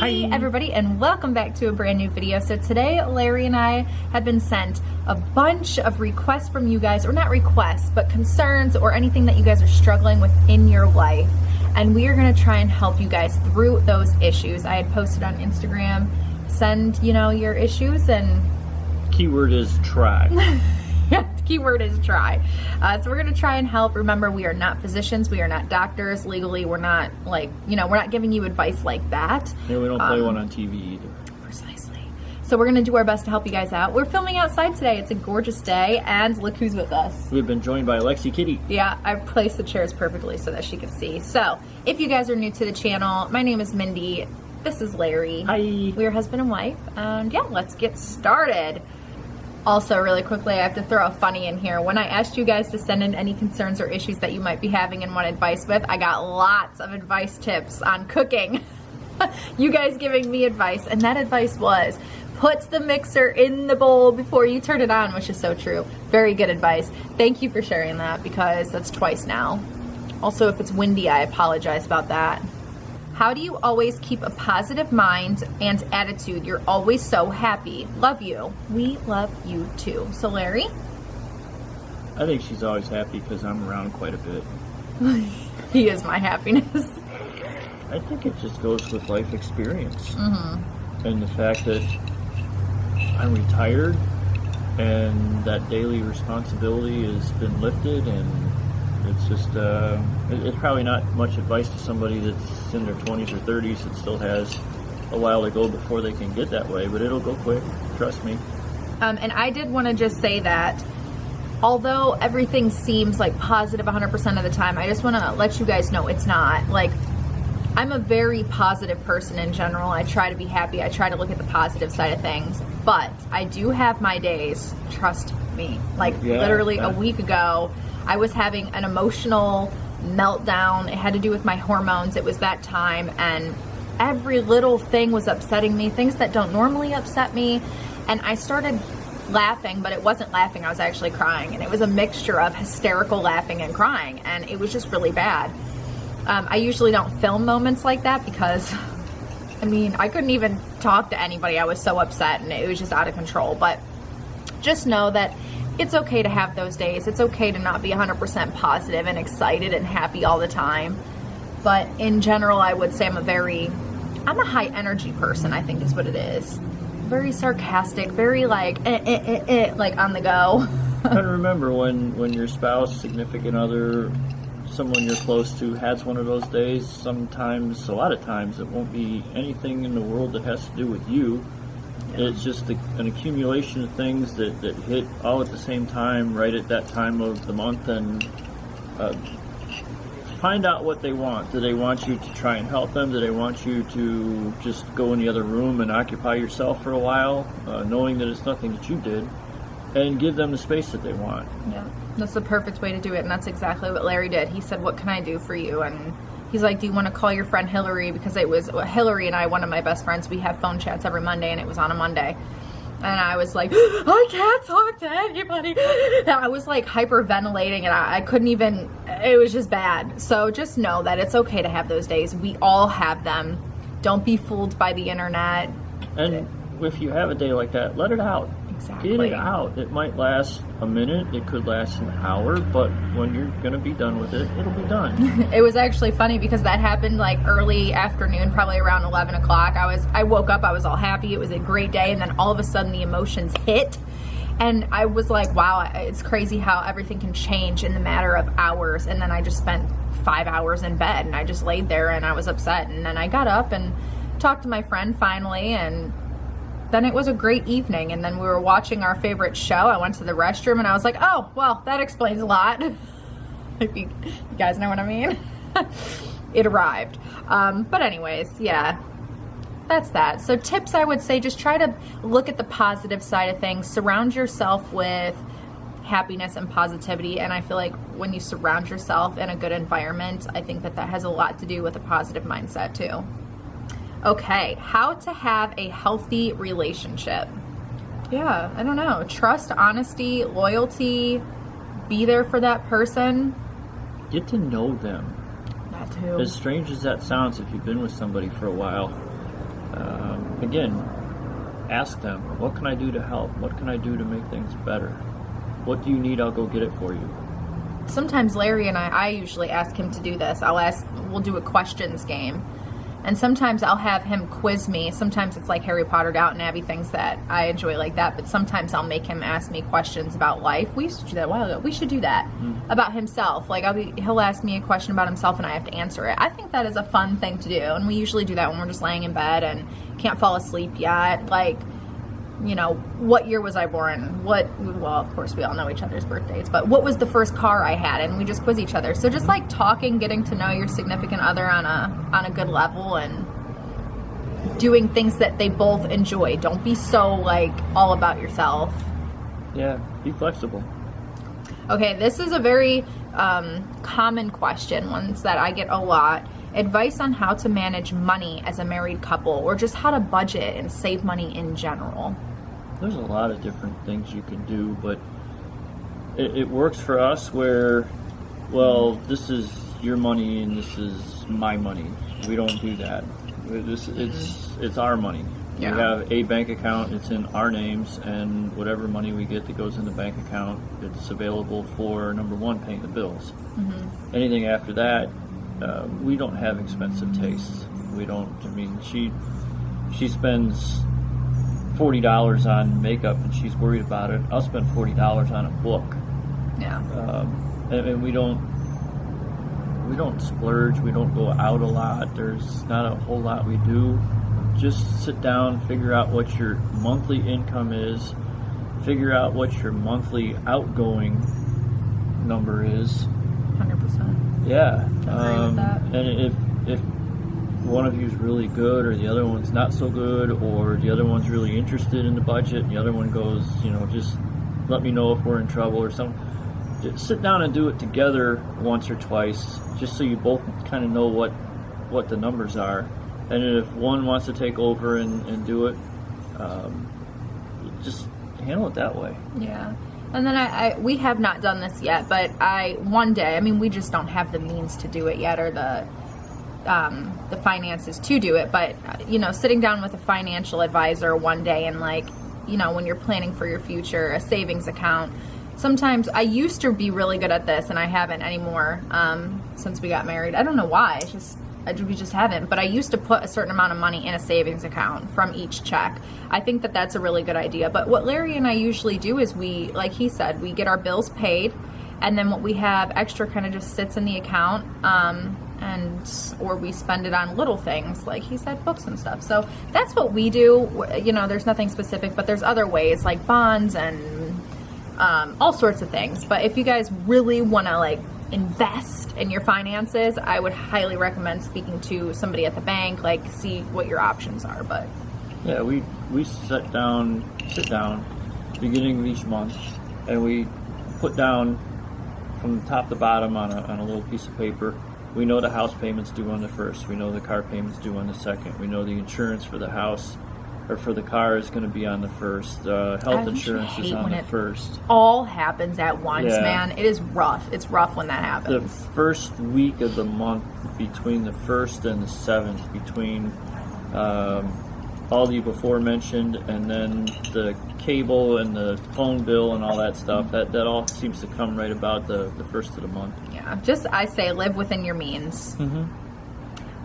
Hi everybody, and welcome back to a brand new video. So today Larry and I have been sent a bunch of requests from you guys, or not requests, but concerns or anything that you guys are struggling with in your life. And we are going to try and help you guys through those issues. I had posted on Instagram, send, your issues, and keyword is try. Yeah, the keyword is try. So we're going to try and help. Remember, we are not physicians. We are not doctors. Legally, we're not we're not giving you advice like that. Yeah, we don't play one on TV either. Precisely. So we're going to do our best to help you guys out. We're filming outside today. It's a gorgeous day, and look who's with us. We've been joined by Lexi Kitty. Yeah, I've placed the chairs perfectly so that she can see. So if you guys are new to the channel, my name is Mindy. This is Larry. Hi. We're husband and wife. And yeah, let's get started. Also, really quickly, I have to throw a funny in here. When I asked you guys to send in any concerns or issues that you might be having and want advice with, I got lots of advice tips on cooking. You guys giving me advice, and that advice was, put the mixer in the bowl before you turn it on, which is so true. Very good advice. Thank you for sharing that, because that's twice now. Also, if it's windy, I apologize about that. How do you always keep a positive mind and attitude? You're always so happy. Love you. We love you too. So Larry? I think she's always happy because I'm around quite a bit. He is my happiness. I think it just goes with life experience. Mm-hmm. And the fact that I'm retired and that daily responsibility has been lifted, and it's just, it's probably not much advice to somebody that's in their 20s or 30s that still has a while to go before they can get that way, but it'll go quick, trust me. And I did want to just say that although everything seems like positive 100% of the time, I just want to let you guys know it's not. Like, I'm a very positive person in general. I try to be happy. I try to look at the positive side of things, but I do have my days, trust me. Like, literally a week ago, I was having an emotional meltdown. It had to do with my hormones. It was that time, and every little thing was upsetting me, things that don't normally upset me. And I started laughing, but it wasn't laughing. I was actually crying, and it was a mixture of hysterical laughing and crying, and it was just really bad. I usually don't film moments like that because, I couldn't even talk to anybody. I was so upset, and it was just out of control. But just know that it's okay to have those days. It's okay to not be 100% positive and excited and happy all the time. But in general, I would say I'm a high energy person, I think is what it is. Very sarcastic, very like on the go. And remember, when your spouse, significant other, someone you're close to has one of those days, sometimes, a lot of times, it won't be anything in the world that has to do with you. It's just an accumulation of things that hit all at the same time, right at that time of the month, and find out what they want. Do they want you to try and help them? Do they want you to just go in the other room and occupy yourself for a while, knowing that it's nothing that you did, and give them the space that they want? Yeah, that's the perfect way to do it, and that's exactly what Larry did. He said, what can I do for you? And he's like, do you want to call your friend Hillary? Because it was Hillary and I, one of my best friends, we have phone chats every Monday, and it was on a Monday. And I was like, I can't talk to anybody. And I was like hyperventilating, and I couldn't even, it was just bad. So just know that it's okay to have those days. We all have them. Don't be fooled by the internet. And if you have a day like that, let it out. Exactly. Get it out. It might last a minute, it could last an hour, but when you're going to be done with it, it'll be done. It was actually funny because that happened like early afternoon, probably around 11 o'clock. I woke up, I was all happy, it was a great day, and then all of a sudden the emotions hit, and I was like, wow, it's crazy how everything can change in the matter of hours. And then I just spent 5 hours in bed, and I just laid there, and I was upset, and then I got up and talked to my friend finally, and then it was a great evening. And then we were watching our favorite show. I went to the restroom, and I was like, oh, well, that explains a lot. If you guys know what I mean. It arrived. But anyways, yeah, that's that. So tips, I would say, just try to look at the positive side of things. Surround yourself with happiness and positivity. And I feel like when you surround yourself in a good environment, I think that has a lot to do with a positive mindset too. Okay, how to have a healthy relationship. Yeah, I don't know. Trust, honesty, loyalty, be there for that person. Get to know them. That too. As strange as that sounds, if you've been with somebody for a while, Again, ask them, what can I do to help? What can I do to make things better? What do you need? I'll go get it for you. Sometimes Larry and I usually ask him to do this. We'll do a questions game. And sometimes I'll have him quiz me. Sometimes it's like Harry Potter, Downton Abbey, things that I enjoy like that. But sometimes I'll make him ask me questions about life. We used to do that a while ago. We should do that. About himself. Like he'll ask me a question about himself and I have to answer it. I think that is a fun thing to do. And we usually do that when we're just laying in bed and can't fall asleep yet. Like, you know, what year was I born? Well, of course we all know each other's birthdays, but what was the first car I had? And we just quiz each other. So just like talking, getting to know your significant other on a good level and doing things that they both enjoy. Don't be so like all about yourself. Yeah, be flexible. Okay, this is a very common question, ones that I get a lot. Advice on how to manage money as a married couple, or just how to budget and save money in general. There's a lot of different things you can do, but it works for us where, well, this is your money and this is my money. We don't do that. It's our money. Yeah. We have a bank account, it's in our names, and whatever money we get that goes in the bank account, it's available for, number one, paying the bills. Anything after that, we don't have expensive tastes. We don't, I mean, she spends $40 on makeup and she's worried about it. I'll spend $40 on a book. Yeah. And we don't splurge. We don't go out a lot. There's not a whole lot we do. Just sit down, figure out what your monthly income is, figure out what your monthly outgoing number is. 100%. Yeah. Agree with that. And if one of you is really good or the other one's not so good, or the other one's really interested in the budget and the other one goes, you know, just let me know if we're in trouble or something. Just sit down and do it together once or twice, just so you both kind of know what the numbers are. And if one wants to take over and do it, just handle it that way. Yeah. And then we have not done this yet, but one day, I mean, we just don't have the means to do it yet, or the finances to do it. But, you know, sitting down with a financial advisor one day and, like, you know, when you're planning for your future, a savings account. Sometimes I used to be really good at this, and I haven't anymore since we got married. I don't know why. We just haven't. But I used to put a certain amount of money in a savings account from each check. I think that that's a really good idea. But what Larry and I usually do is like he said, we get our bills paid, and then what we have extra kind of just sits in the account, or we spend it on little things, like he said, books and stuff. So that's what we do. You know, there's nothing specific, but there's other ways like bonds and all sorts of things. But if you guys really want to like invest in your finances, I would highly recommend speaking to somebody at the bank, like see what your options are. But yeah, we sit down beginning of each month, and we put down from the top to bottom on a little piece of paper. We know the house payment's due on the 1st. We know the car payment's due on the 2nd. We know the insurance for the house or for the car is going to be on the 1st. Health insurance is on the 1st. All happens at once, Yeah. man. It is rough. It's rough when that The happens. first week of the month, between the 1st and the 7th, between all the before mentioned, and then the cable and the phone bill and all that stuff, that all seems to come right about the 1st of the month. Yeah, just I say live within your means. Mm-hmm.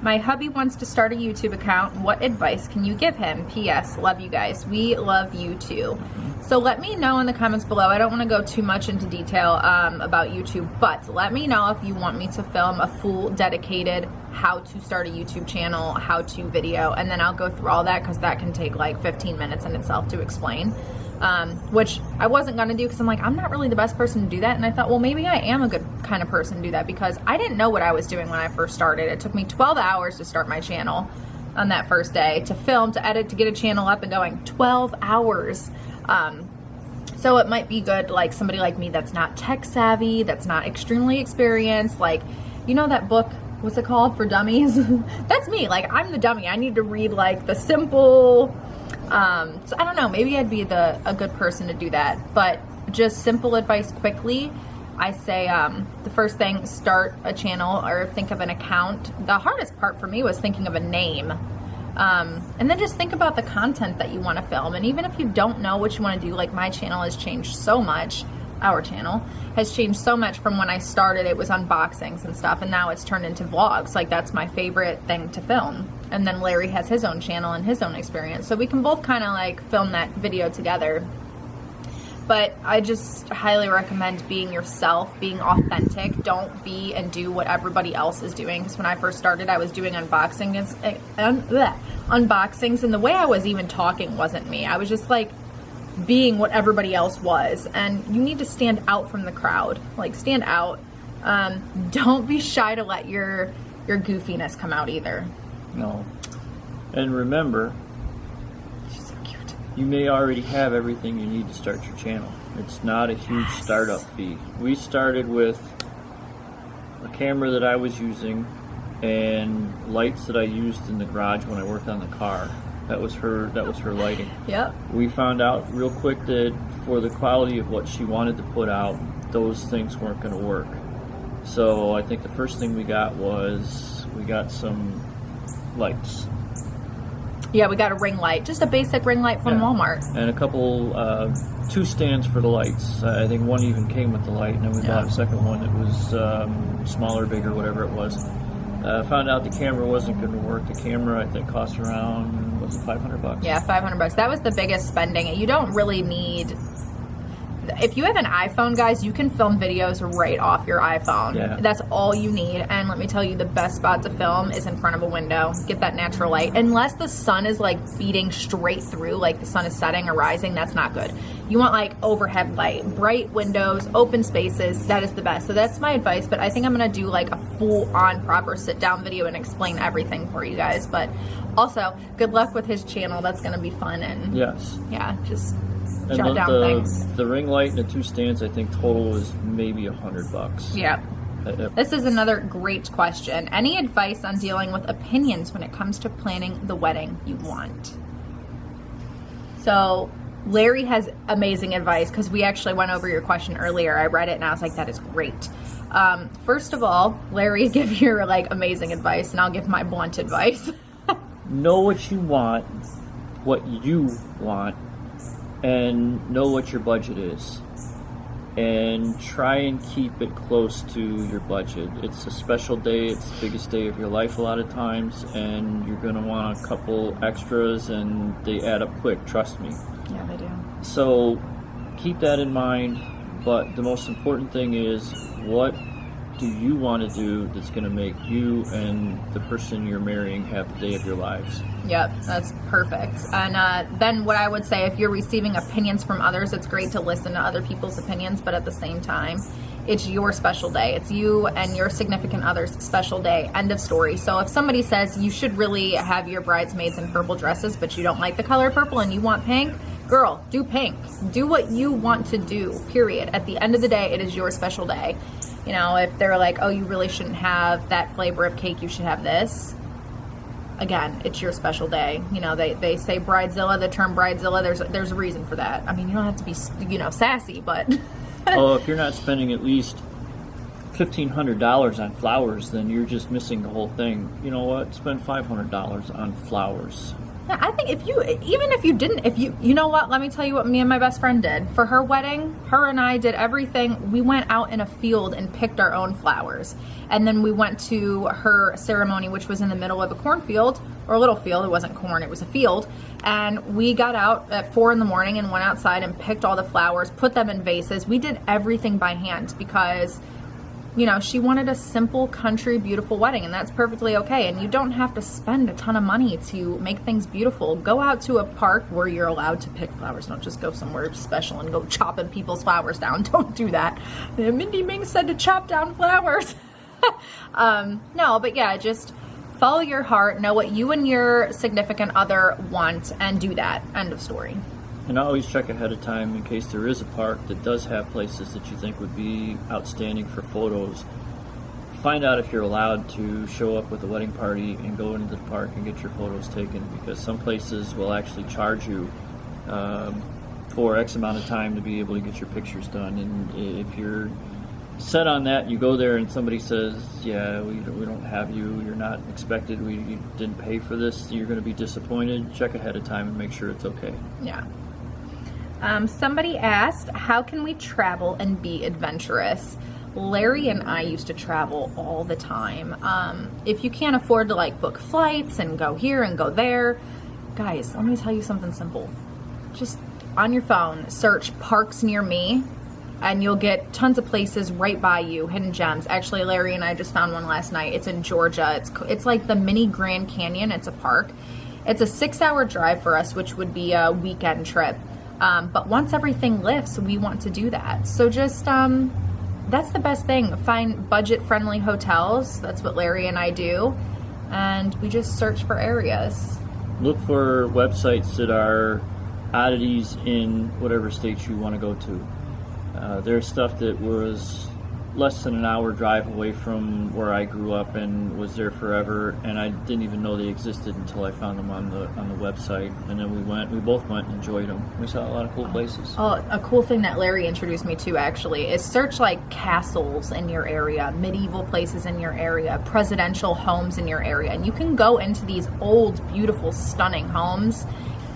My hubby wants to start a YouTube account. What advice can you give him? P.S. Love you guys. We love you too. So let me know in the comments below. I don't want to go too much into detail about YouTube, but let me know if you want me to film a full dedicated how to start a YouTube channel, how to video, and then I'll go through all that because that can take like 15 minutes in itself to explain. Which I wasn't going to do because I'm like, I'm not really the best person to do that. And I thought, well, maybe I am a good kind of person to do that because I didn't know what I was doing when I first started. It took me 12 hours to start my channel on that first day, to film, to edit, to get a channel up and going. 12 hours. So it might be good, like somebody like me that's not tech savvy, that's not extremely experienced. Like, you know that book, what's it called, for dummies? That's me. Like, I'm the dummy. I need to read like the simple... so I don't know, maybe I'd be a good person to do that, but just simple advice quickly. I say, the first thing, start a channel or think of an account. The hardest part for me was thinking of a name. And then just think about the content that you want to film. And even if you don't know what you want to do, like my channel has changed so much. Our channel has changed so much from when I started. It was unboxings and stuff, and now it's turned into vlogs. Like, that's my favorite thing to film. And then Larry has his own channel and his own experience, so we can both kind of like film that video together. But I just highly recommend being yourself, being authentic. Don't be and do what everybody else is doing. Because when I first started, I was doing unboxings, and the way I was even talking wasn't me. I was just like being what everybody else was. And you need to stand out from the crowd. Like, stand out. Don't be shy to let your goofiness come out either. No. And remember, She's so cute. you may already have everything you need to start your channel. It's not a huge startup fee. We started with a camera that I was using and lights that I used in the garage when I worked on the car. That was her lighting. Yep. We found out real quick that for the quality of what she wanted to put out, those things weren't going to work. So I think the first thing we got was some lights. Yeah, we got a ring light, just a basic ring light from Walmart. And a couple, 2 stands for the lights. I think one even came with the light, and then we bought a second one that was smaller, bigger, whatever it was. Found out the camera wasn't going to work. The camera, I think, cost around, was it $500? Yeah, $500. That was the biggest spending. You don't really need... If you have an iPhone, guys, you can film videos right off your iPhone. Yeah. That's all you need. And let me tell you, the best spot to film is in front of a window. Get that natural light. Unless the sun is like beating straight through, like the sun is setting or rising, that's not good. You want like overhead light, bright windows, open spaces. That is the best. So that's my advice. But I think I'm going to do like a full-on proper sit-down video and explain everything for you guys. But also, good luck with his channel. That's going to be fun. And Yes. yeah, just... And jot down things. the ring light and the 2 stands, I think total is maybe $100. Yeah. This is another great question. Any advice on dealing with opinions when it comes to planning the wedding you want? So Larry has amazing advice, because we actually went over your question earlier. I read it and I was like, that is great. First of all, Larry, give your like amazing advice, and I'll give my blunt advice. Know what you want, and know what your budget is, and try and keep it close to your budget. It's a special day. It's the biggest day of your life a lot of times, and you're going to want a couple extras, and they add up quick, trust me. Yeah, they do. So keep that in mind, but the most important thing is, what do you want to do that's going to make you and the person you're marrying have the day of your lives? Yep, that's perfect. And then what I would say, if you're receiving opinions from others, it's great to listen to other people's opinions, but at the same time, it's your special day. It's you and your significant other's special day. End of story. So if somebody says you should really have your bridesmaids in purple dresses, but you don't like the color purple and you want pink, girl, do pink. Do what you want to do, period. At the end of the day, it is your special day. You know, if they're like, oh, you really shouldn't have that flavor of cake, you should have this. Again, it's your special day. You know, they say bridezilla, the term bridezilla, there's a reason for that. I mean, you don't have to be, you know, sassy, but... Oh, if you're not spending at least $1,500 on flowers, then you're just missing the whole thing. You know what? Spend $500 on flowers. Yeah, I think you know what, let me tell you what me and my best friend did. For her wedding, her and I did everything. We went out in a field and picked our own flowers. And then we went to her ceremony, which was in the middle of a cornfield, or a little field. It wasn't corn, it was a field. And we got out at 4 in the morning and went outside and picked all the flowers, put them in vases. We did everything by hand because, you know, she wanted a simple, country, beautiful wedding, and that's perfectly okay. And you don't have to spend a ton of money to make things beautiful. Go out to a park where you're allowed to pick flowers. Don't just go somewhere special and go chopping people's flowers down. Don't do that. Mindy Minx said to chop down flowers. No, but yeah, just follow your heart. Know what you and your significant other want, and do that. End of story. And always check ahead of time in case there is a park that does have places that you think would be outstanding for photos. Find out if you're allowed to show up with a wedding party and go into the park and get your photos taken, because some places will actually charge you for X amount of time to be able to get your pictures done. And if you're set on that, you go there and somebody says, yeah, we don't have you, you're not expected, you didn't pay for this, you're going to be disappointed, check ahead of time and make sure it's okay. Yeah. Somebody asked, how can we travel and be adventurous? Larry and I used to travel all the time. If you can't afford to like book flights and go here and go there, guys, let me tell you something simple. Just on your phone, search parks near me, and you'll get tons of places right by you, hidden gems. Actually, Larry and I just found one last night. It's in Georgia. It's like the mini Grand Canyon. It's a park. It's a 6-hour drive for us, which would be a weekend trip. But once everything lifts, we want to do that. So just, that's the best thing. Find budget-friendly hotels. That's what Larry and I do. And we just search for areas. Look for websites that are oddities in whatever state you want to go to. There's stuff that was less than an hour drive away from where I grew up and was there forever, and I didn't even know they existed until I found them on the website. And then we both went and enjoyed them. We saw a lot of cool places. Oh, a cool thing that Larry introduced me to actually is search like castles in your area, medieval places in your area, presidential homes in your area, and you can go into these old, beautiful, stunning homes.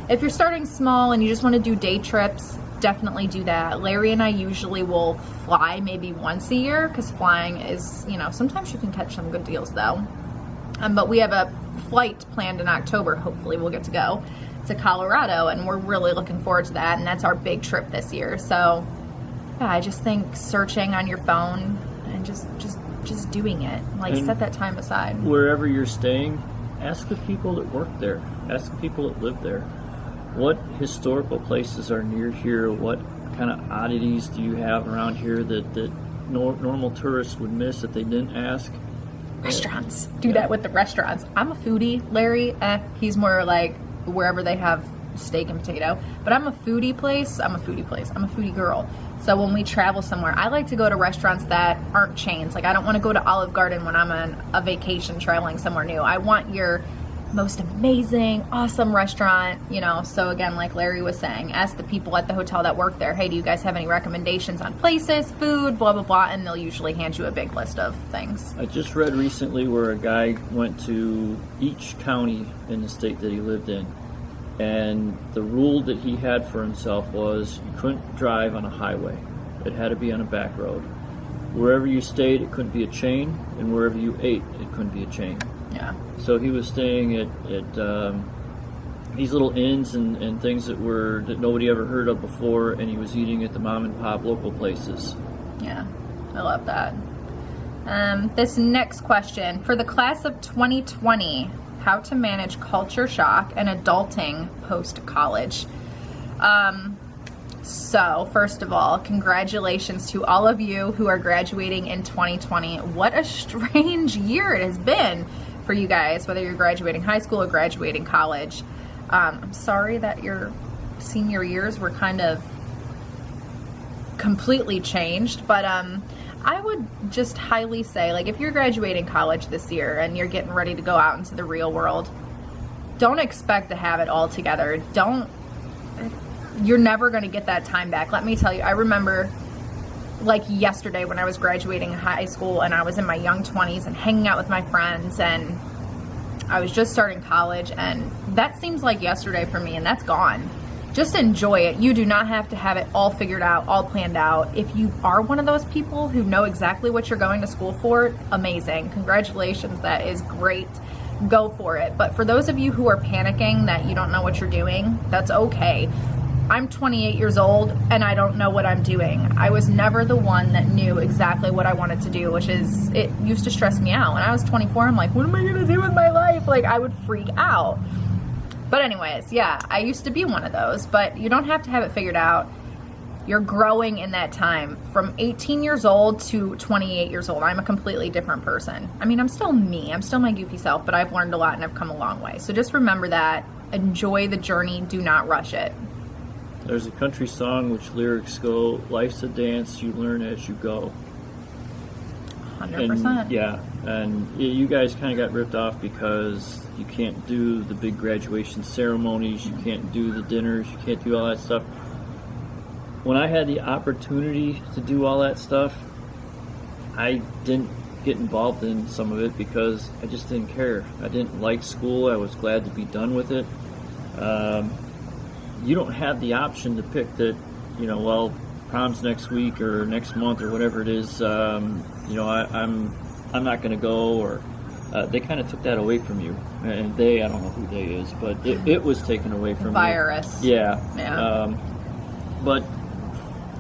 If you're starting small and you just want to do day trips, definitely do that. Larry and I usually will fly maybe once a year because flying is, sometimes you can catch some good deals though. But we have a flight planned in October. Hopefully we'll get to go to Colorado, and we're really looking forward to that. And that's our big trip this year. So yeah, I just think searching on your phone and just doing it, and set that time aside. Wherever you're staying, ask the people that work there. Ask the people that live there. What historical places are near here? What kind of oddities do you have around here that normal tourists would miss if they didn't ask? Restaurants. Do that with the restaurants. I'm a foodie. Larry, he's more like wherever they have steak and potato. But I'm a foodie place. I'm a foodie girl. So when we travel somewhere, I like to go to restaurants that aren't chains. Like I don't want to go to Olive Garden when I'm on a vacation traveling somewhere new. I want your most amazing, awesome restaurant, so again, like Larry was saying, ask the people at the hotel that work there, hey, do you guys have any recommendations on places, food, blah, blah, blah, and they'll usually hand you a big list of things. I just read recently where a guy went to each county in the state that he lived in, and the rule that he had for himself was you couldn't drive on a highway. It had to be on a back road. Wherever you stayed, it couldn't be a chain, and wherever you ate, it couldn't be a chain. Yeah. So he was staying at these little inns and things that nobody ever heard of before, and he was eating at the mom and pop local places. Yeah, I love that. This next question, for the class of 2020, how to manage culture shock and adulting post-college. So, first of all, congratulations to all of you who are graduating in 2020. What a strange year it has been for you guys, whether you're graduating high school or graduating college. I'm sorry that your senior years were kind of completely changed, but I would just highly say, like, if you're graduating college this year and you're getting ready to go out into the real world, don't expect to have it all together. You're never going to get that time back. Let me tell you, I remember like yesterday when I was graduating high school and I was in my young 20s and hanging out with my friends, and I was just starting college, and that seems like yesterday for me, and that's gone. Just enjoy it. You do not have to have it all figured out, all planned out. If you are one of those people who know exactly what you're going to school for, amazing. Congratulations, that is great. Go for it. But for those of you who are panicking that you don't know what you're doing, that's okay. I'm 28 years old and I don't know what I'm doing. I was never the one that knew exactly what I wanted to do, it used to stress me out. When I was 24, I'm like, what am I gonna do with my life? Like, I would freak out. But anyways, yeah, I used to be one of those, but you don't have to have it figured out. You're growing in that time. From 18 years old to 28 years old, I'm a completely different person. I mean, I'm still me, I'm still my goofy self, but I've learned a lot and I've come a long way. So just remember that, enjoy the journey, do not rush it. There's a country song which lyrics go, life's a dance, you learn as you go. 100%. And, yeah, and you guys kind of got ripped off because you can't do the big graduation ceremonies, you can't do the dinners, you can't do all that stuff. When I had the opportunity to do all that stuff, I didn't get involved in some of it because I just didn't care. I didn't like school. I was glad to be done with it. You don't have the option to pick that, well, prom's next week or next month or whatever it is. I'm not going to go, or they kind of took that away from you. And I don't know who they is, but it was taken away from Virus. you. Yeah. But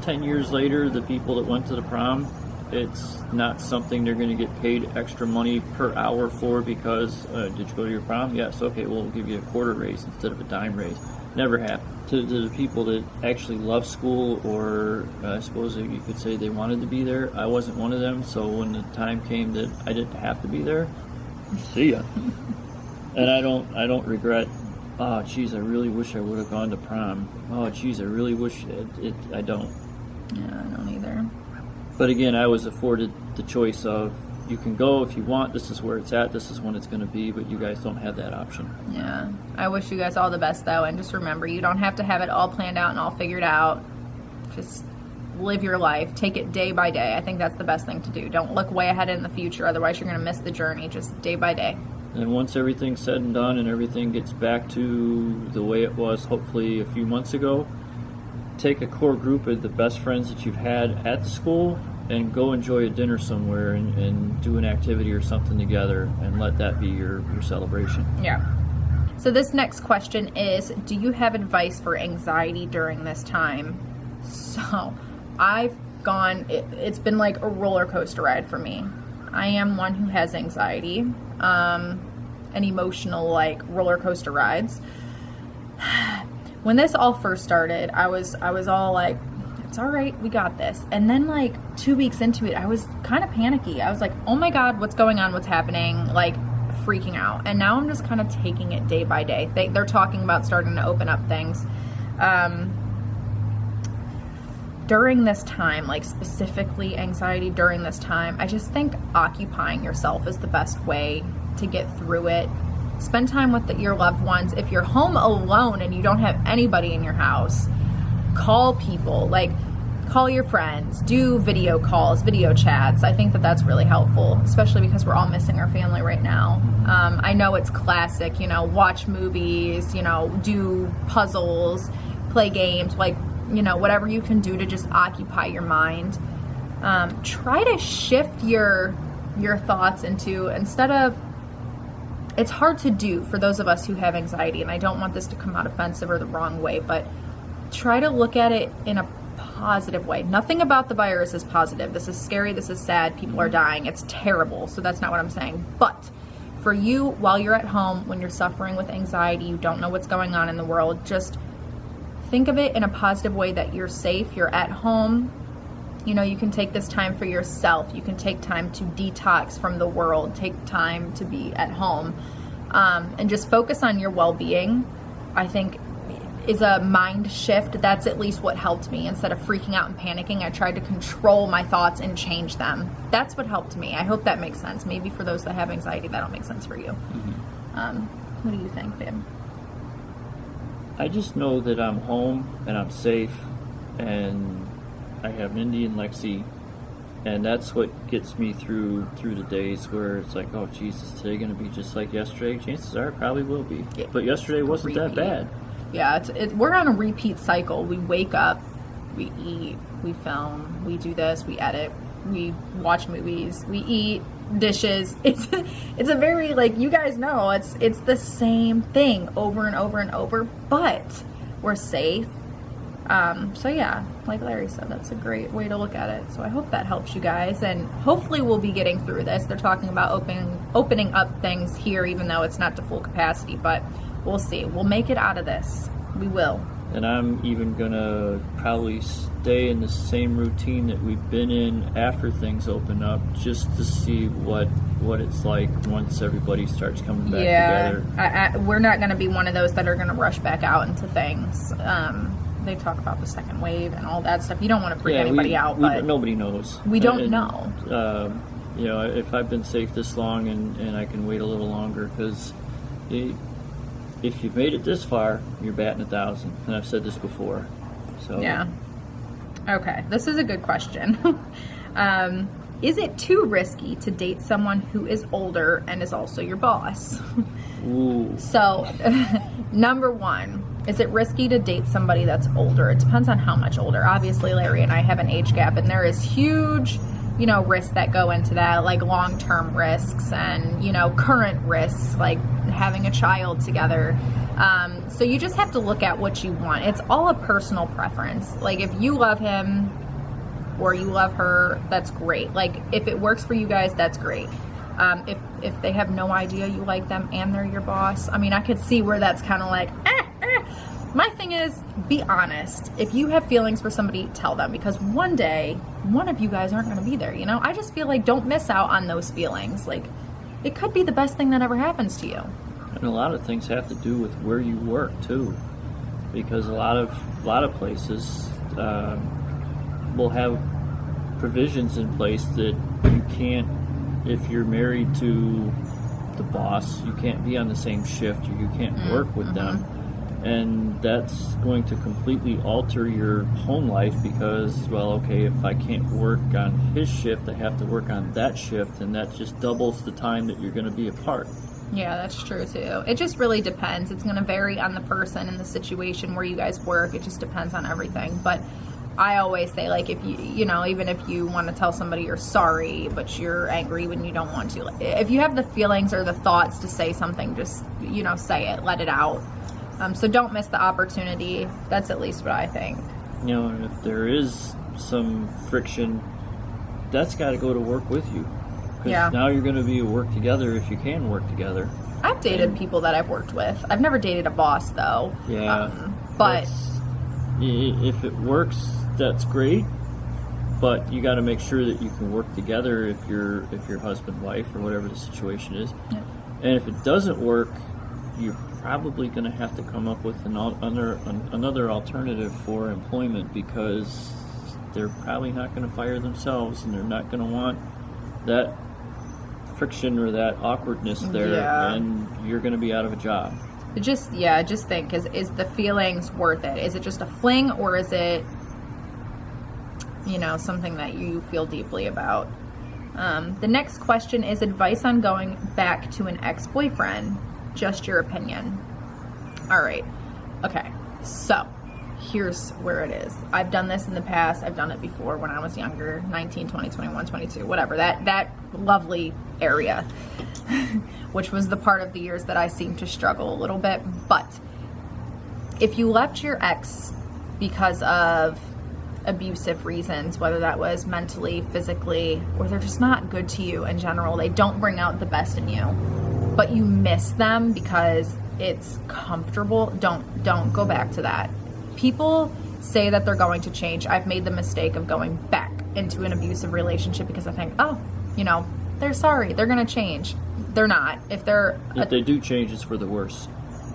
10 years later, the people that went to the prom, it's not something they're going to get paid extra money per hour for because, did you go to your prom? Yes. Okay, we'll give you a quarter raise instead of a dime raise. Never happened. To the people that actually love school, or I suppose you could say they wanted to be there, I wasn't one of them. So when the time came that I didn't have to be there, see ya. And I don't regret. Oh, geez, I really wish I would have gone to prom. Oh, geez, I really wish I don't. Yeah, I don't either. But again, I was afforded the choice of, you can go if you want, this is where it's at, this is when it's going to be, but you guys don't have that option. Yeah. I wish you guys all the best, though, and just remember, you don't have to have it all planned out and all figured out. Just live your life. Take it day by day. I think that's the best thing to do. Don't look way ahead in the future, otherwise you're going to miss the journey. Just day by day. And once everything's said and done and everything gets back to the way it was hopefully a few months ago, take a core group of the best friends that you've had at the school and go enjoy a dinner somewhere and do an activity or something together, and let that be your celebration. Yeah. So this next question is, do you have advice for anxiety during this time? So I've gone, it's been like a roller coaster ride for me. I am one who has anxiety, and emotional like roller coaster rides. When this all first started, I was all like, it's all right, we got this. And then like 2 weeks into it, I was kind of panicky. I was like, oh my God, what's going on? What's happening? Like freaking out. And now I'm just kind of taking it day by day. They're talking about starting to open up things. During this time, like specifically anxiety during this time, I just think occupying yourself is the best way to get through it. Spend time with your loved ones. If you're home alone and you don't have anybody in your house, call people, like call your friends, do video calls, video chats. I think that that's really helpful, especially because we're all missing our family right now. I know it's classic, watch movies, do puzzles, play games, like, whatever you can do to just occupy your mind. Try to shift your thoughts into, instead of, it's hard to do for those of us who have anxiety, and I don't want this to come out offensive or the wrong way, but try to look at it in a positive way. Nothing about the virus is positive. This is scary. This is sad. People are dying. It's terrible. So that's not what I'm saying. But for you, while you're at home, when you're suffering with anxiety, you don't know what's going on in the world, just think of it in a positive way that you're safe. You're at home. You can take this time for yourself. You can take time to detox from the world. Take time to be at home. And just focus on your well-being, I think, is a mind shift. That's at least what helped me. Instead of freaking out and panicking, I tried to control my thoughts and change them. That's what helped me. I hope that makes sense. Maybe for those that have anxiety, that'll make sense for you. Mm-hmm. What do you think, babe? I just know that I'm home and I'm safe, and I have Mindy and Lexi, and that's what gets me through the days where it's like, oh, geez, is today going to be just like yesterday? Chances are it probably will be. Yeah, but yesterday wasn't that bad. Yeah, we're on a repeat cycle. We wake up, we eat, we film, we do this, we edit, we watch movies, we eat, dishes. It's a very, like, you guys know, it's the same thing over and over and over, but we're safe. So yeah, like Larry said, that's a great way to look at it. So I hope that helps you guys, and hopefully we'll be getting through this. They're talking about opening up things here, even though it's not to full capacity, but we'll see. We'll make it out of this. We will. And I'm even gonna probably stay in the same routine that we've been in after things open up, just to see what it's like once everybody starts coming back together. We're not gonna be one of those that are gonna rush back out into things. They talk about the second wave and all that stuff. You don't want to freak anybody out, but nobody knows. We don't know. If I've been safe this long and I can wait a little longer, because if you've made it this far, you're batting 1,000. And I've said this before. So yeah. Okay, this is a good question. Is it too risky to date someone who is older and is also your boss? Ooh. So, number one, is it risky to date somebody that's older? It depends on how much older. Obviously, Larry and I have an age gap, and there is huge, risks that go into that, like long-term risks and, current risks, like having a child together. So you just have to look at what you want. It's all a personal preference. Like, if you love him or you love her, that's great. Like, if it works for you guys, that's great. If they have no idea you like them and they're your boss, I could see where that's kind of like, My thing is, be honest. If you have feelings for somebody, tell them, because one day, one of you guys aren't going to be there, I just feel like don't miss out on those feelings. Like, it could be the best thing that ever happens to you. And a lot of things have to do with where you work too, because a lot of places will have provisions in place that you can't. If you're married to the boss, you can't be on the same shift, or you can't work with them, and that's going to completely alter your home life. Because, well, okay, if I can't work on his shift, I have to work on that shift, and that just doubles the time that you're going to be apart. Yeah, that's true too. It just really depends. It's going to vary on the person and the situation where you guys work. It just depends on everything. But I always say, like, if you, even if you want to tell somebody you're sorry, but you're angry when you don't want to, if you have the feelings or the thoughts to say something, just, say it, let it out. So don't miss the opportunity. That's at least what I think. And if there is some friction, that's got to go to work with you. Because now you're going to be work together if you can work together. I've dated people that I've worked with. I've never dated a boss, though. Yeah. But if it works, that's great. But you got to make sure that you can work together if you're husband, wife, or whatever the situation is. Yeah. And if it doesn't work, you're probably going to have to come up with another alternative for employment, because they're probably not going to fire themselves, and they're not going to want that friction or that awkwardness there, and you're going to be out of a job. Just think, is the feelings worth it? Is it just a fling, or is it, something that you feel deeply about? The next question is advice on going back to an ex-boyfriend. Just your opinion. All right. Okay. So here's where it is. I've done this in the past. I've done it before when I was younger, 19, 20, 21, 22, whatever, that lovely area, which was the part of the years that I seemed to struggle a little bit. But if you left your ex because of abusive reasons, whether that was mentally, physically, or they're just not good to you in general, they don't bring out the best in you, but you miss them because it's comfortable, don't go back to that. People say that they're going to change. I've made the mistake of going back into an abusive relationship because I think, they're sorry, they're going to change. They're not. If they do change, it's for the worse.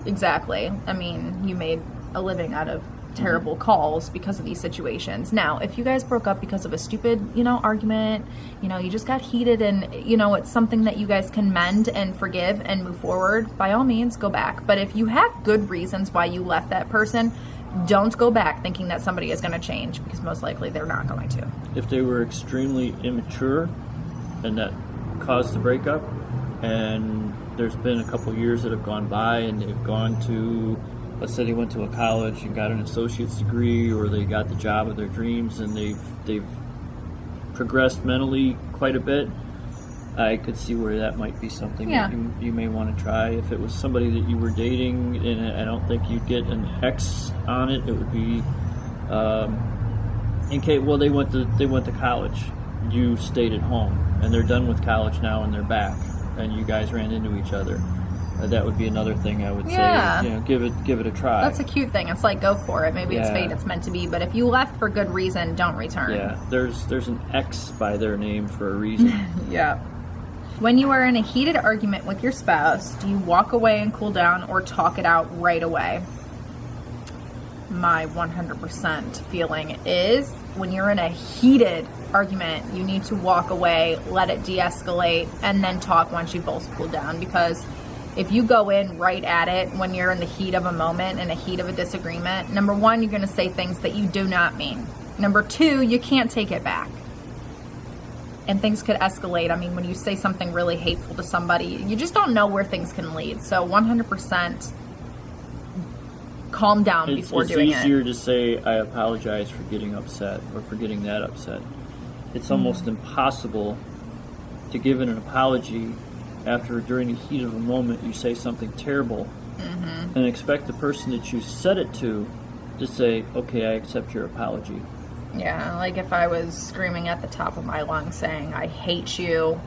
Exactly. You made a living out of terrible calls because of these situations. Now, if you guys broke up because of a stupid, argument, you just got heated and, it's something that you guys can mend and forgive and move forward, by all means, go back. But if you have good reasons why you left that person, don't go back thinking that somebody is going to change, because most likely they're not going to. If they were extremely immature and that caused the breakup, and there's been a couple years that have gone by and they've gone to, let's say they went to a college and got an associate's degree, or they got the job of their dreams and they've progressed mentally quite a bit, I could see where that might be something that you may want to try. If it was somebody that you were dating, and I don't think you'd get an ex on it, it would be they went to college, you stayed at home, and they're done with college now and they're back, and you guys ran into each other. That would be another thing I would say. Give it a try. That's a cute thing. It's like, go for it. Maybe it's fate. It's meant to be. But if you left for good reason, don't return. Yeah, there's an X by their name for a reason. Yeah. When you are in a heated argument with your spouse, do you walk away and cool down, or talk it out right away? My 100% feeling is, when you're in a heated argument, you need to walk away, let it de-escalate, and then talk once you both cool down. Because if you go in right at it when you're in the heat of a moment, in the heat of a disagreement, number one, you're going to say things that you do not mean. Number two, you can't take it back. and things could escalate. I mean, when you say something really hateful to somebody, you just don't know where things can lead. So 100% calm down before doing it. It's easier to say, I apologize for getting upset or for getting that upset. It's almost impossible to give an apology after, during the heat of a moment, you say something terrible and expect the person that you said it to say, okay, I accept your apology. Yeah, like if I was screaming at the top of my lungs saying, I hate you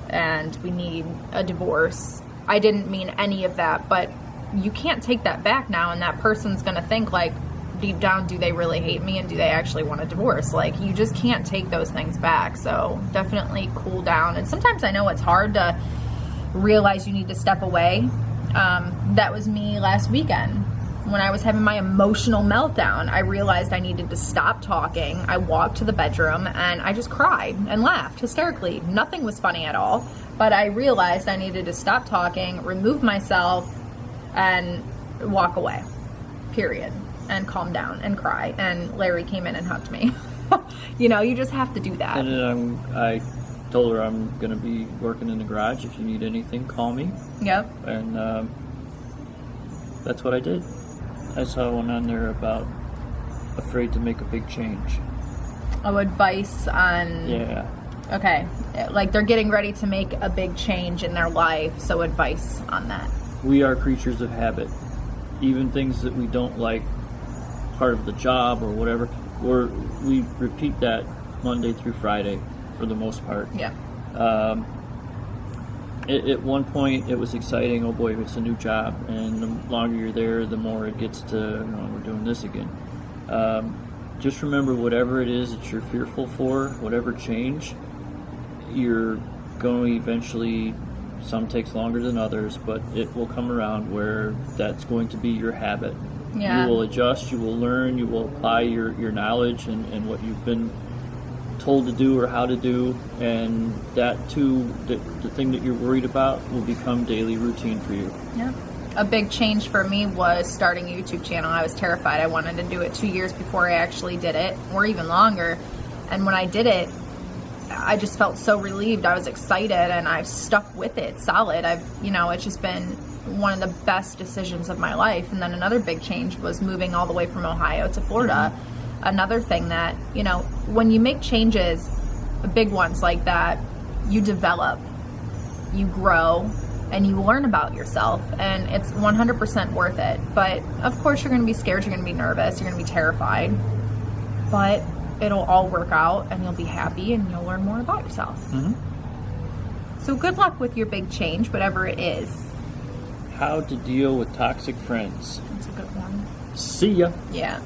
and we need a divorce, I didn't mean any of that, but you can't take that back now, and that person's going to think, like, deep down, do they really hate me and do they actually want a divorce? Like, you just can't take those things back. So definitely cool down. And sometimes I know it's hard to realize you need to step away. That was me last weekend. When I was having my emotional meltdown, I realized I needed to stop talking. I walked to the bedroom and I just cried and laughed hysterically. Nothing was funny at all, but I realized I needed to stop talking, remove myself, and walk away, period, and calm down and cry. And Larry came in and hugged me. You know, you just have to do that. And then I told her I'm going to be working in the garage. If you need anything, call me. Yep. And that's what I did. I saw one on there about afraid to make a big change. Oh, advice on... Yeah. Okay. Like they're getting ready to make a big change in their life, so advice on that. We are creatures of habit. Even things that we don't like, part of the job or whatever, we repeat that Monday through Friday for the most part. Yeah. At one point, it was exciting. Oh boy, it's a new job, and the longer you're there, the more it gets to, we're doing this again. Just remember, whatever it is that you're fearful for, whatever change, you're going to eventually. Some takes longer than others, but it will come around where that's going to be your habit. Yeah. You will adjust, you will learn, you will apply your knowledge and what you've been told to do or how to do, and that too, the thing that you're worried about will become daily routine for you. Yeah. A big change for me was starting a YouTube channel. I was terrified. I wanted to do it 2 years before I actually did it, or even longer. And when I did it, I just felt so relieved. I was excited and I've stuck with it solid. It's just been one of the best decisions of my life. And then another big change was moving all the way from Ohio to Florida. Another thing that, when you make changes, big ones like that, you develop, you grow, and you learn about yourself, and it's 100% worth it. But of course you're going to be scared, you're going to be nervous, you're going to be terrified, but it'll all work out and you'll be happy and you'll learn more about yourself. So good luck with your big change, whatever it is. How to deal with toxic friends. That's a good one. See ya. Yeah.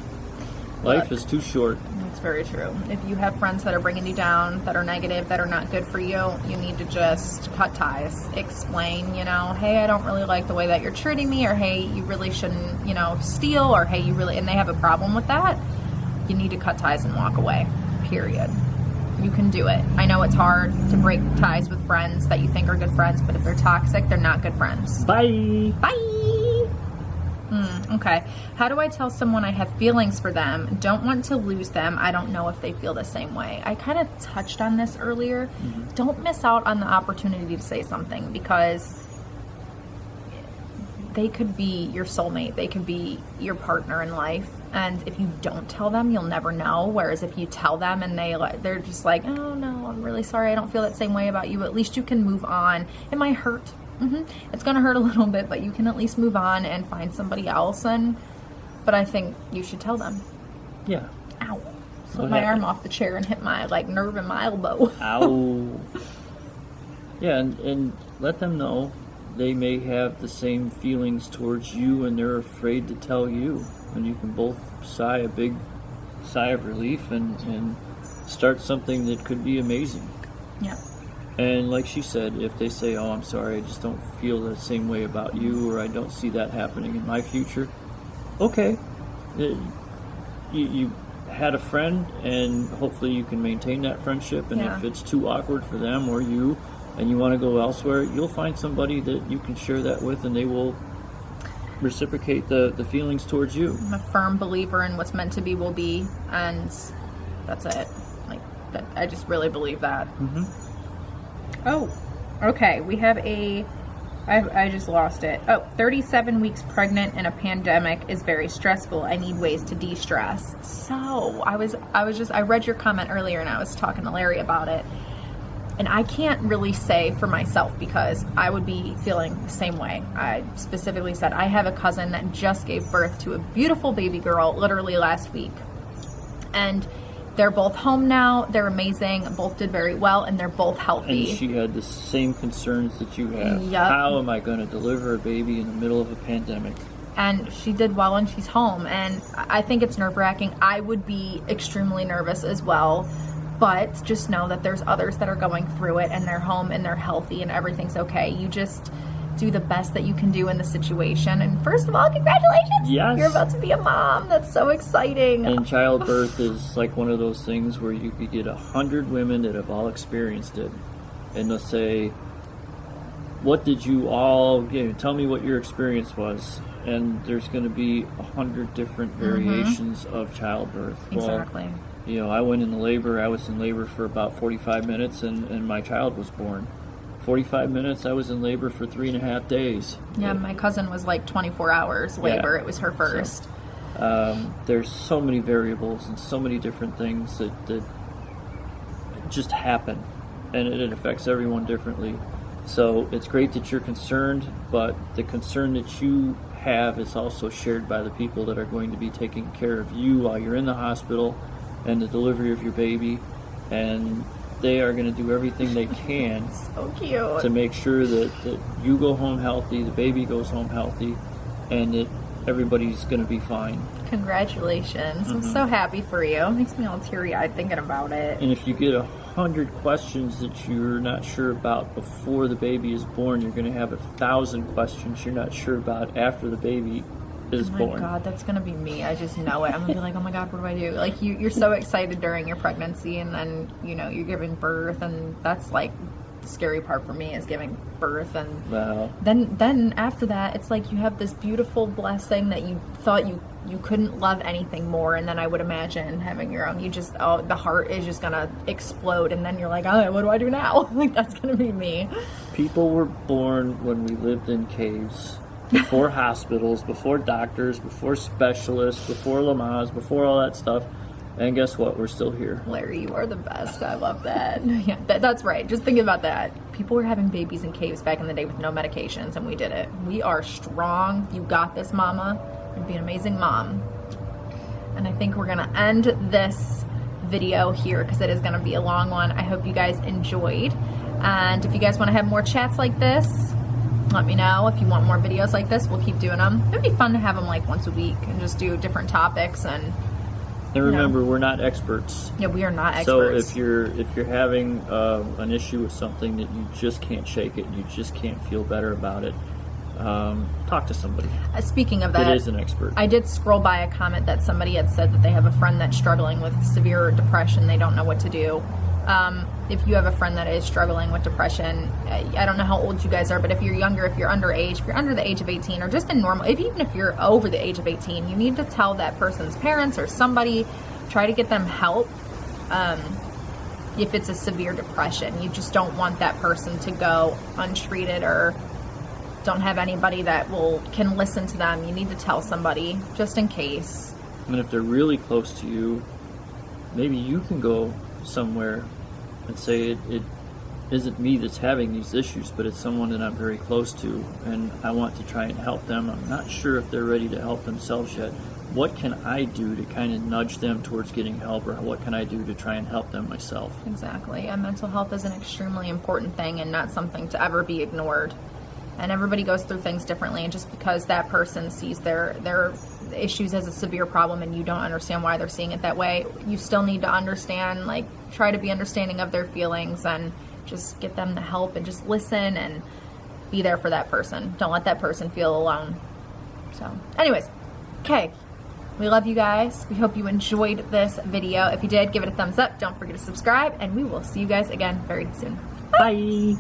Life is too short. That's very true. If you have friends that are bringing you down, that are negative, that are not good for you, you need to just cut ties. Explain, hey, I don't really like the way that you're treating me, or hey, you really shouldn't, steal, or hey, you really, and they have a problem with that. You need to cut ties and walk away, period. You can do it. I know it's hard to break ties with friends that you think are good friends, but if they're toxic, they're not good friends. Bye. Bye. Okay. How do I tell someone I have feelings for them? Don't want to lose them. I don't know if they feel the same way. I kind of touched on this earlier. Don't miss out on the opportunity to say something, because they could be your soulmate. They could be your partner in life. And if you don't tell them, you'll never know. Whereas if you tell them and they're just like, oh no, I'm really sorry, I don't feel that same way about you, at least you can move on. It might hurt. It's going to hurt a little bit, but you can at least move on and find somebody else. But I think you should tell them. Yeah. Ow. Slipped my arm off the chair and hit my nerve in my elbow. Ow. Yeah, and let them know they may have the same feelings towards you and they're afraid to tell you. And you can both sigh a big sigh of relief and start something that could be amazing. Yeah. And like she said, if they say, oh, I'm sorry, I just don't feel the same way about you, or I don't see that happening in my future, okay. You had a friend, and hopefully you can maintain that friendship, and if it's too awkward for them or you, and you want to go elsewhere, you'll find somebody that you can share that with, and they will reciprocate the feelings towards you. I'm a firm believer in what's meant to be will be, and that's it. I just really believe that. Mm-hmm. Oh, okay. We have I just lost it. Oh, 37 weeks pregnant in a pandemic is very stressful. I need ways to de-stress. So I read your comment earlier and I was talking to Larry about it. And I can't really say for myself because I would be feeling the same way. I specifically said I have a cousin that just gave birth to a beautiful baby girl literally last week. And they're both home now. They're amazing. Both did very well, and they're both healthy. And she had the same concerns that you have. Yep. How am I going to deliver a baby in the middle of a pandemic? And she did well, and she's home. And I think it's nerve-wracking. I would be extremely nervous as well. But just know that there's others that are going through it, and they're home, and they're healthy, and everything's okay. You just do the best that you can do in the situation. And first of all, congratulations! Yes. You're about to be a mom. That's so exciting. And childbirth is like one of those things where you could get 100 women that have all experienced it, and they'll say, what did you all get? Tell me what your experience was. And there's going to be 100 different variations of childbirth. Exactly. Well, you know, I went into labor. I was in labor for about 45 minutes, and my child was born. 45 minutes, I was in labor for 3.5 days. Yeah, my cousin was like 24 hours labor. Yeah. It was her first. So, there's so many variables and so many different things that just happen, and it affects everyone differently. So it's great that you're concerned, but the concern that you have is also shared by the people that are going to be taking care of you while you're in the hospital and the delivery of your baby, and they are going to do everything they can So cute. to make sure that you go home healthy, the baby goes home healthy, and that everybody's going to be fine. Congratulations. I'm so happy for you. It makes me all teary-eyed thinking about it. And if you get 100 questions that you're not sure about before the baby is born, you're going to have 1,000 questions you're not sure about after the baby is Oh my born. God, that's gonna be me. I just know it. I'm gonna be like, oh my God, what do I do? Like you're so excited during your pregnancy, and then you're giving birth, and that's like the scary part for me is giving birth, and Wow. then after that, it's like you have this beautiful blessing that you thought you couldn't love anything more, and then I would imagine having your own. The heart is just gonna explode, and then you're like, oh, what do I do now? Like that's gonna be me. People were born when we lived in caves. Before hospitals, before doctors, before specialists, before Lamaze, before all that stuff. And guess what? We're still here. Larry, you are the best. I love that. Yeah, that's right. Just think about that. People were having babies in caves back in the day with no medications, and we did it. We are strong. You got this, mama. You'd be an amazing mom. And I think we're going to end this video here because it is going to be a long one. I hope you guys enjoyed. And if you guys want to have more chats like this, let me know. If you want more videos like this, we'll keep doing them. It'd be fun to have them like once a week and just do different topics. And remember, we're not experts. yeah, we are not experts. So if you're having an issue with something that you just can't shake it, you just can't feel better about it, talk to somebody. Speaking of that, That is an expert. I did scroll by a comment that somebody had said that they have a friend that's struggling with severe depression. They don't know what to do. If you have a friend that is struggling with depression, I don't know how old you guys are, but if you're younger, if you're underage, if you're under the age of 18, or just in normal, even if you're over the age of 18, you need to tell that person's parents or somebody, try to get them help. If it's a severe depression, you just don't want that person to go untreated or don't have anybody that can listen to them. You need to tell somebody just in case. And if they're really close to you, maybe you can go somewhere and say it isn't me that's having these issues, but it's someone that I'm very close to, and I want to try and help them. I'm not sure if they're ready to help themselves yet. What can I do to kind of nudge them towards getting help, or what can I do to try and help them myself? Exactly. And mental health is an extremely important thing and not something to ever be ignored. And everybody goes through things differently, and just because that person sees their issues as a severe problem and you don't understand why they're seeing it that way, you still need to understand, like, try to be understanding of their feelings and just get them the help and just listen and be there for that person. Don't let that person feel alone. So anyways, okay, we love you guys. We hope you enjoyed this video. If you did, give it a thumbs up. Don't forget to subscribe, and we will see you guys again very soon. Bye.